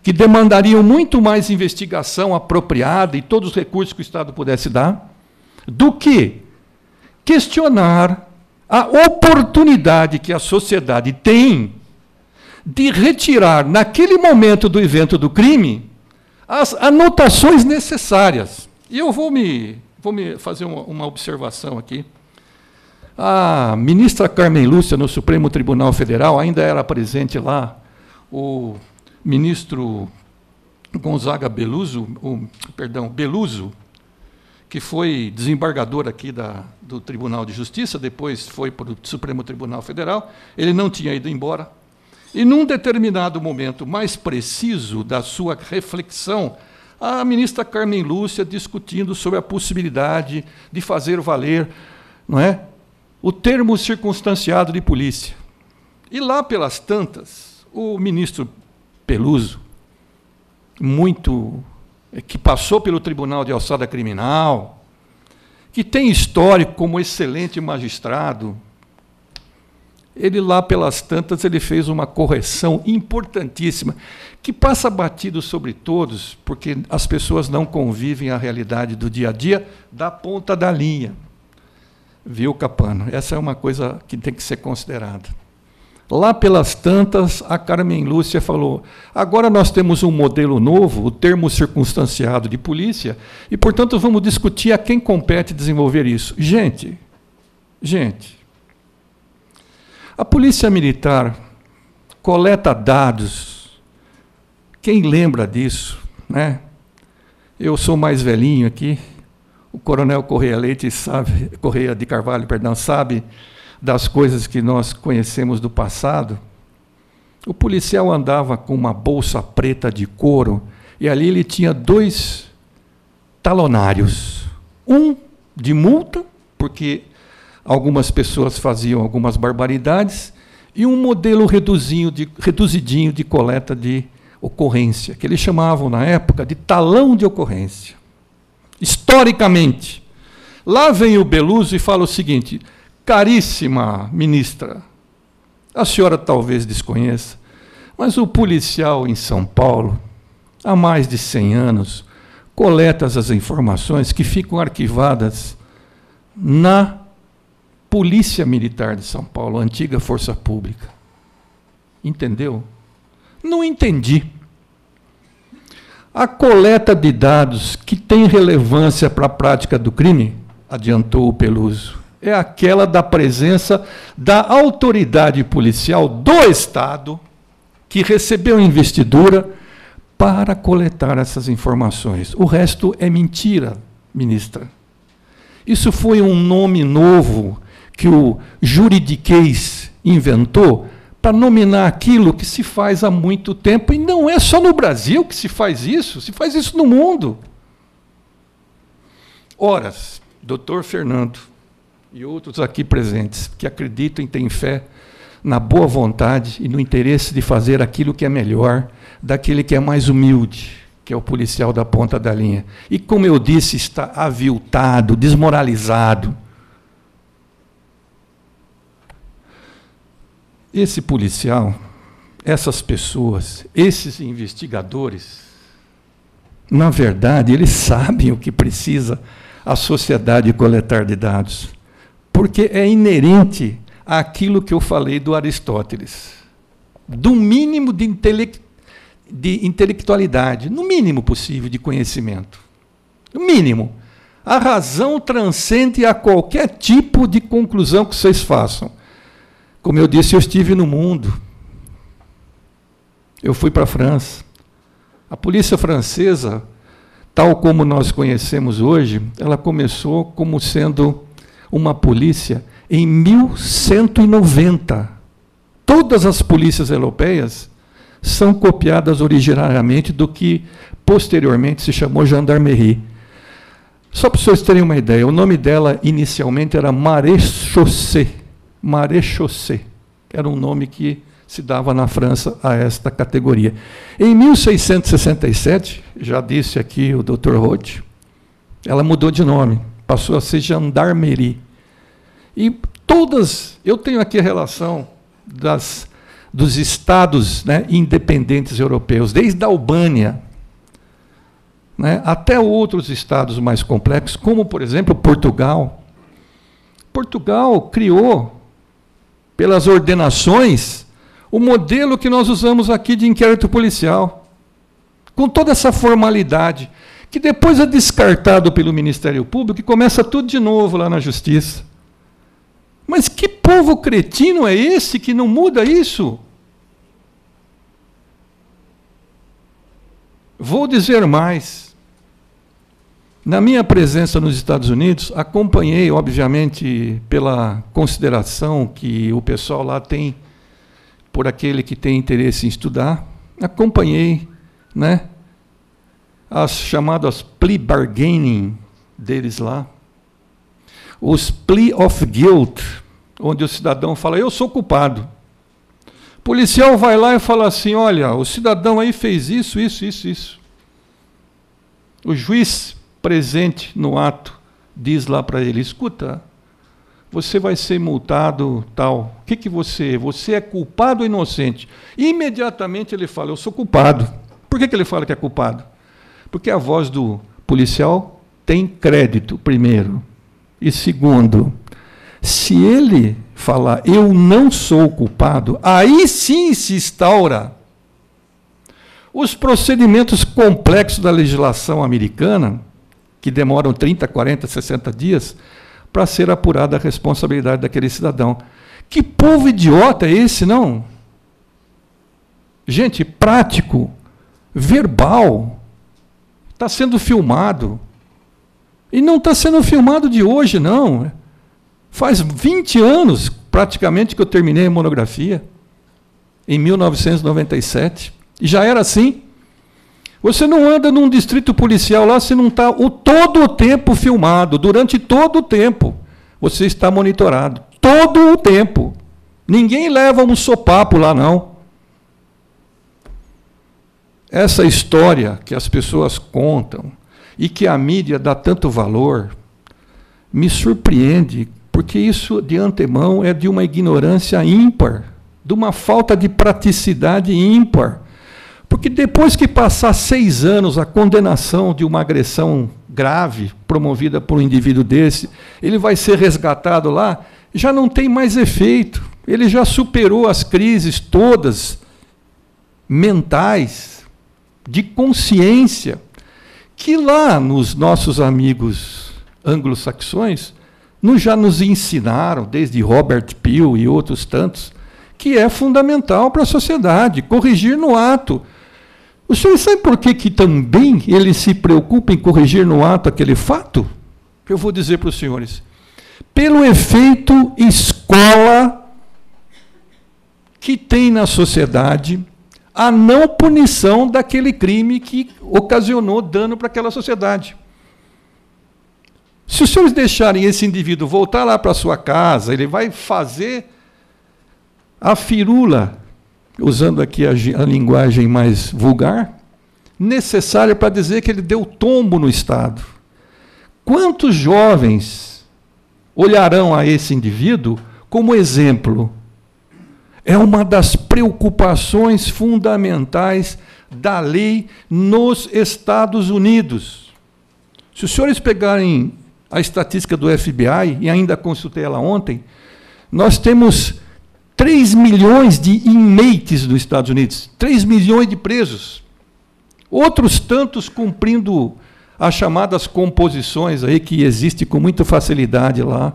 que demandariam muito mais investigação apropriada e todos os recursos que o Estado pudesse dar, do que questionar a oportunidade que a sociedade tem de retirar, naquele momento do evento do crime, as anotações necessárias. E eu vou me fazer uma observação aqui. A ministra Carmen Lúcia, no Supremo Tribunal Federal, ainda era presente lá o ministro Gonzaga Beluso, que foi desembargador aqui do Tribunal de Justiça, depois foi para o Supremo Tribunal Federal, ele não tinha ido embora. E, num determinado momento mais preciso da sua reflexão, a ministra Carmen Lúcia discutindo sobre a possibilidade de fazer valer, não é, o termo circunstanciado de polícia. E lá pelas tantas, o ministro Peluso, que passou pelo Tribunal de Alçada Criminal, que tem histórico como excelente magistrado, ele lá pelas tantas ele fez uma correção importantíssima, que passa batido sobre todos, porque as pessoas não convivem a realidade do dia a dia da ponta da linha. Viu, Capano? Essa é uma coisa que tem que ser considerada. Lá pelas tantas, a Carmen Lúcia falou, agora nós temos um modelo novo, o termo circunstanciado de polícia, e, portanto, vamos discutir a quem compete desenvolver isso. Gente, a Polícia Militar coleta dados, quem lembra disso, né? Eu sou mais velhinho aqui, o Coronel Correia de Carvalho, sabe das coisas que nós conhecemos do passado. O policial andava com uma bolsa preta de couro e ali ele tinha 2 talonários. Um de multa, porque algumas pessoas faziam algumas barbaridades, e um modelo reduzidinho de coleta de ocorrência, que eles chamavam, na época, de talão de ocorrência. Historicamente. Lá vem o Beluso e fala o seguinte, caríssima ministra, a senhora talvez desconheça, mas o policial em São Paulo, há mais de 100 anos, coleta as informações que ficam arquivadas na Polícia Militar de São Paulo, a antiga Força Pública. Entendeu? Não entendi. A coleta de dados que tem relevância para a prática do crime, adiantou o Peluso, é aquela da presença da autoridade policial do Estado que recebeu investidura para coletar essas informações. O resto é mentira, ministra. Isso foi um nome novo que o juridiquês inventou para nominar aquilo que se faz há muito tempo, e não é só no Brasil que se faz isso no mundo. Ora, doutor Fernando e outros aqui presentes, que acreditam e têm fé na boa vontade e no interesse de fazer aquilo que é melhor, daquele que é mais humilde, que é o policial da ponta da linha. E, como eu disse, está aviltado, desmoralizado. Esse policial, essas pessoas, esses investigadores, na verdade, eles sabem o que precisa a sociedade coletar de dados, porque é inerente àquilo que eu falei do Aristóteles, do mínimo de intelectualidade, no mínimo possível de conhecimento. No mínimo. A razão transcende a qualquer tipo de conclusão que vocês façam. Como eu disse, eu estive no mundo. Eu fui para a França. A polícia francesa, tal como nós conhecemos hoje, ela começou como sendo uma polícia em 1190. Todas as polícias europeias são copiadas originariamente do que posteriormente se chamou gendarmerie. Só para vocês terem uma ideia, o nome dela inicialmente era Maréchaussée. Maréchaussée, era um nome que se dava na França a esta categoria. Em 1667, já disse aqui o Dr. Roth, ela mudou de nome, passou a ser gendarmerie. E todas, eu tenho aqui a relação dos estados, né, independentes europeus, desde a Albânia, né, até outros estados mais complexos, como, por exemplo, Portugal. Portugal criou, pelas ordenações, o modelo que nós usamos aqui de inquérito policial, com toda essa formalidade, que depois é descartado pelo Ministério Público e começa tudo de novo lá na Justiça. Mas que povo cretino é esse que não muda isso? Vou dizer mais. Na minha presença nos Estados Unidos, acompanhei, obviamente, pela consideração que o pessoal lá tem por aquele que tem interesse em estudar, acompanhei, né, as chamadas plea bargaining deles lá, os plea of guilt, onde o cidadão fala, eu sou culpado. O policial vai lá e fala assim, olha, o cidadão aí fez isso, isso, isso, isso. O juiz presente no ato diz lá para ele, escuta, você vai ser multado, tal. O que você é? Você é culpado ou inocente? Imediatamente ele fala, eu sou culpado. Por que ele fala que é culpado? Porque a voz do policial tem crédito, primeiro. E segundo, se ele falar, eu não sou culpado, aí sim se instaura os procedimentos complexos da legislação americana, que demoram 30, 40, 60 dias, para ser apurada a responsabilidade daquele cidadão. Que povo idiota é esse, não? Gente, prático, verbal, está sendo filmado. E não está sendo filmado de hoje, não. Faz 20 anos, praticamente, que eu terminei a monografia, em 1997. E já era assim. Você não anda num distrito policial lá se não está todo o tempo filmado, durante todo o tempo. Você está monitorado, todo o tempo. Ninguém leva um sopapo lá, não. Essa história que as pessoas contam e que a mídia dá tanto valor, me surpreende, porque isso, de antemão, é de uma ignorância ímpar, de uma falta de praticidade ímpar. Porque depois que passar 6 anos a condenação de uma agressão grave, promovida por um indivíduo desse, ele vai ser resgatado lá, já não tem mais efeito. Ele já superou as crises todas mentais, de consciência, que lá nos nossos amigos anglo-saxões já nos ensinaram, desde Robert Peel e outros tantos, que é fundamental para a sociedade, corrigir no ato. O senhor sabe por que também ele se preocupa em corrigir no ato aquele fato? Eu vou dizer para os senhores. Pelo efeito escola que tem na sociedade a não punição daquele crime que ocasionou dano para aquela sociedade. Se os senhores deixarem esse indivíduo voltar lá para a sua casa, ele vai fazer a firula, usando aqui a linguagem mais vulgar, necessária para dizer que ele deu tombo no Estado. Quantos jovens olharão a esse indivíduo como exemplo? É uma das preocupações fundamentais da lei nos Estados Unidos. Se os senhores pegarem a estatística do FBI, e ainda consultei ela ontem, nós temos 3 milhões de inmates nos Estados Unidos, 3 milhões de presos. Outros tantos cumprindo as chamadas composições aí que existe com muita facilidade lá,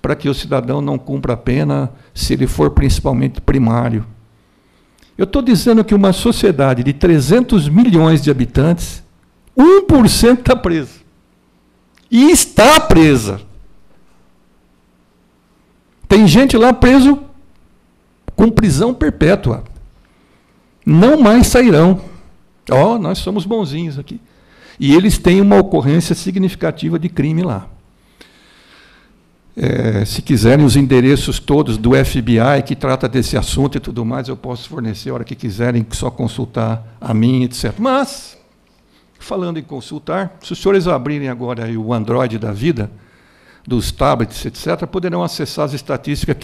para que o cidadão não cumpra a pena, se ele for principalmente primário. Eu estou dizendo que uma sociedade de 300 milhões de habitantes, 1% está preso. E está presa. Tem gente lá preso com prisão perpétua. Não mais sairão. Ó, nós somos bonzinhos aqui. E eles têm uma ocorrência significativa de crime lá. Se quiserem os endereços todos do FBI, que trata desse assunto e tudo mais, eu posso fornecer a hora que quiserem, só consultar a mim, etc. Mas, falando em consultar, se os senhores abrirem agora aí o Android da vida, dos tablets, etc., poderão acessar as estatísticas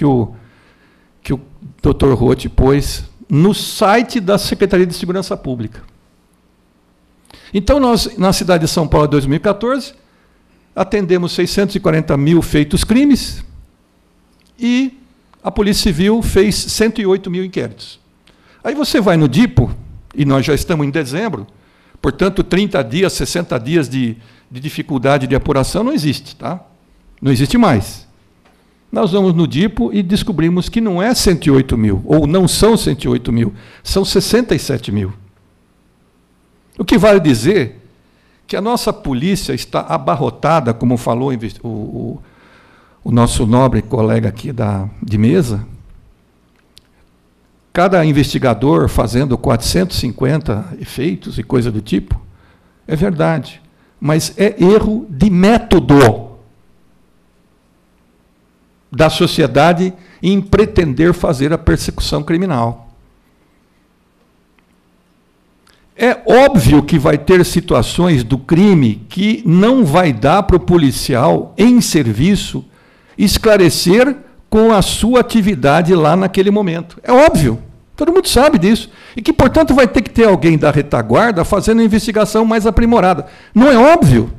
que o Dr. Roth pôs no site da Secretaria de Segurança Pública. Então, nós, na cidade de São Paulo, em 2014, atendemos 640 mil feitos crimes e a Polícia Civil fez 108 mil inquéritos. Aí você vai no DIPO, e nós já estamos em dezembro, portanto, 30 dias, 60 dias de dificuldade de apuração não existe, tá? Não existe mais. Nós vamos no DIPO e descobrimos que não é 108 mil, ou não são 108 mil, são 67 mil. O que vale dizer que a nossa polícia está abarrotada, como falou o nosso nobre colega aqui de mesa, cada investigador fazendo 450 efeitos e coisa do tipo, é verdade, mas é erro de método da sociedade em pretender fazer a persecução criminal. É óbvio que vai ter situações do crime que não vai dar para o policial em serviço esclarecer com a sua atividade lá naquele momento. É óbvio, todo mundo sabe disso. E que, portanto, vai ter que ter alguém da retaguarda fazendo a investigação mais aprimorada. Não é óbvio?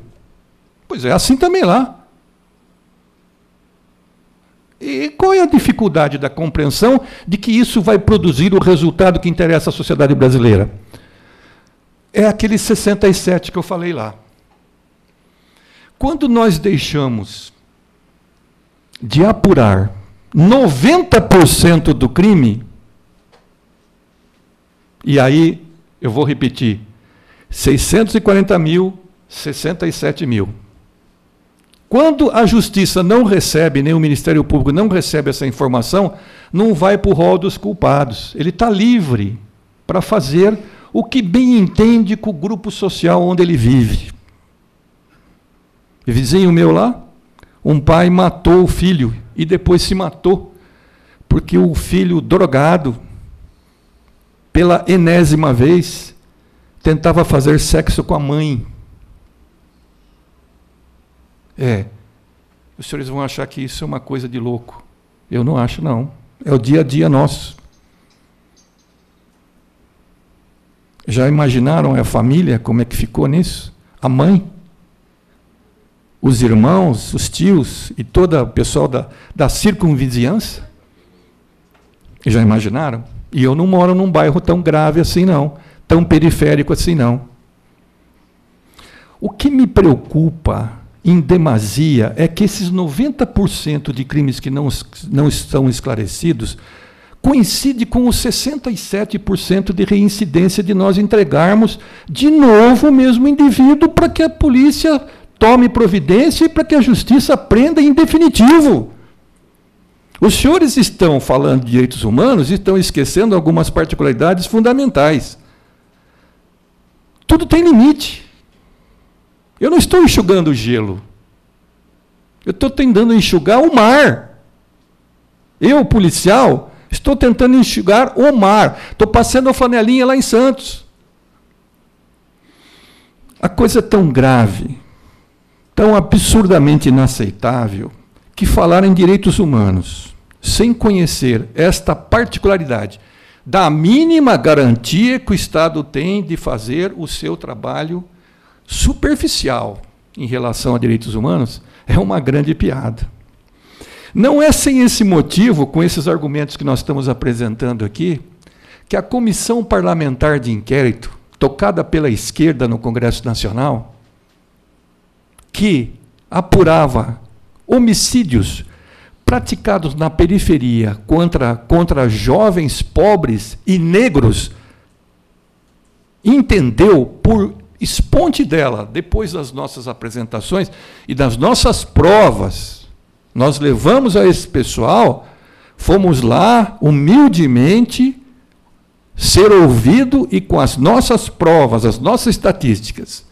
Pois é, assim também lá. E qual é a dificuldade da compreensão de que isso vai produzir o resultado que interessa à sociedade brasileira? É aquele 67 que eu falei lá. Quando nós deixamos de apurar 90% do crime, e aí eu vou repetir, 640 mil, 67 mil. Quando a Justiça não recebe, nem o Ministério Público não recebe essa informação, não vai para o rol dos culpados. Ele está livre para fazer o que bem entende com o grupo social onde ele vive. Vizinho meu lá, um pai matou o filho e depois se matou, porque o filho drogado, pela enésima vez, tentava fazer sexo com a mãe. Os senhores vão achar que isso é uma coisa de louco. Eu não acho, não. É o dia a dia nosso. Já imaginaram a família, como é que ficou nisso? A mãe, os irmãos, os tios e todo o pessoal da circunvizinhança? Já imaginaram? E eu não moro num bairro tão grave assim, não. Tão periférico assim, não. O que me preocupa em demasia é que esses 90% de crimes que não estão esclarecidos coincide com os 67% de reincidência de nós entregarmos de novo o mesmo indivíduo para que a polícia tome providência e para que a justiça prenda em definitivo. Os senhores estão falando de direitos humanos e estão esquecendo algumas particularidades fundamentais. Tudo tem limite. Eu não estou enxugando o gelo. Eu estou tentando enxugar o mar. Eu, policial, estou tentando enxugar o mar. Estou passando a flanelinha lá em Santos. A coisa é tão grave, tão absurdamente inaceitável, que falar em direitos humanos, sem conhecer esta particularidade da mínima garantia que o Estado tem de fazer o seu trabalho superficial em relação a direitos humanos, é uma grande piada. Não é sem esse motivo, com esses argumentos que nós estamos apresentando aqui, que a Comissão Parlamentar de Inquérito, tocada pela esquerda no Congresso Nacional, que apurava homicídios praticados na periferia contra jovens pobres e negros, entendeu, por esponte dela, depois das nossas apresentações e das nossas provas, nós levamos a esse pessoal, fomos lá, humildemente, ser ouvido e com as nossas provas, as nossas estatísticas.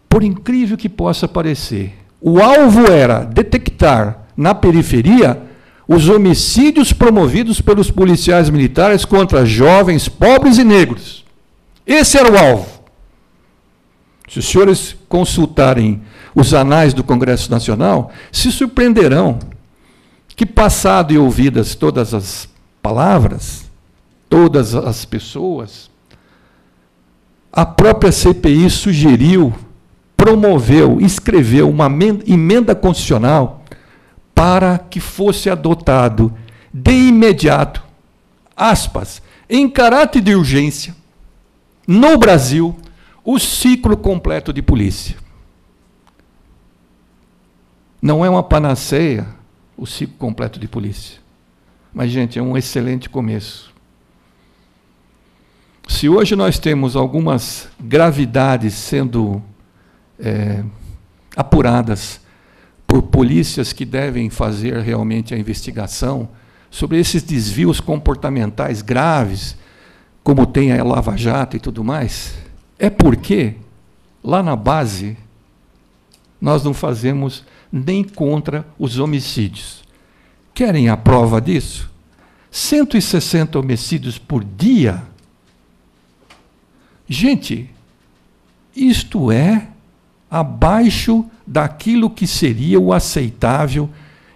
Por incrível que possa parecer, o alvo era detectar na periferia os homicídios promovidos pelos policiais militares contra jovens pobres e negros. Esse era o alvo. Se os senhores consultarem os anais do Congresso Nacional, se surpreenderão que, passado e ouvidas todas as palavras, todas as pessoas, a própria CPI sugeriu, promoveu, escreveu uma emenda constitucional para que fosse adotado de imediato, aspas, em caráter de urgência, no Brasil, o ciclo completo de polícia. Não é uma panaceia o ciclo completo de polícia. Mas, gente, é um excelente começo. Se hoje nós temos algumas gravidades sendo apuradas por polícias que devem fazer realmente a investigação sobre esses desvios comportamentais graves, como tem a Lava Jato e tudo mais, é porque, lá na base, nós não fazemos nem contra os homicídios. Querem a prova disso? 160 homicídios por dia? Gente, isto é abaixo daquilo que seria o aceitável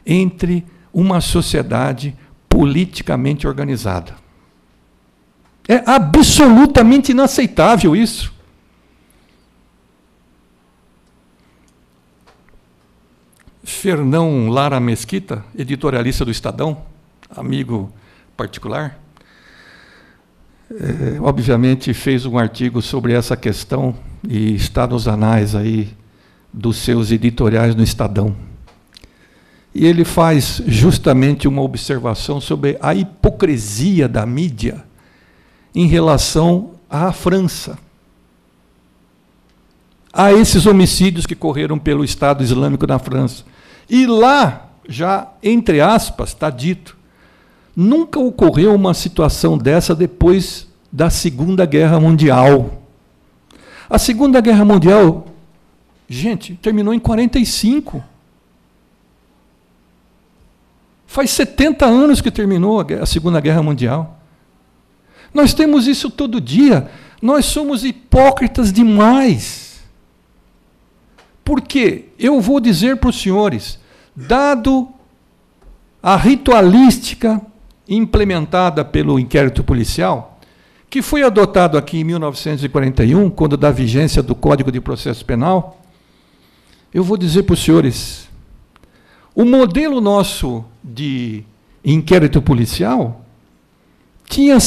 entre uma sociedade politicamente organizada. É absolutamente inaceitável isso. Fernão Lara Mesquita, editorialista do Estadão, amigo particular, obviamente fez um artigo sobre essa questão e está nos anais aí dos seus editoriais no Estadão. E ele faz justamente uma observação sobre a hipocrisia da mídia em relação à França, a esses homicídios que correram pelo Estado Islâmico na França. E lá, já, entre aspas, está dito, nunca ocorreu uma situação dessa depois da Segunda Guerra Mundial. A Segunda Guerra Mundial, gente, terminou em 1945. Faz 70 anos que terminou a Segunda Guerra Mundial. Nós temos isso todo dia. Nós somos hipócritas demais. Por quê? Eu vou dizer para os senhores, dado a ritualística implementada pelo inquérito policial, que foi adotado aqui em 1941, quando da vigência do Código de Processo Penal, eu vou dizer para os senhores, o modelo nosso de inquérito policial tinha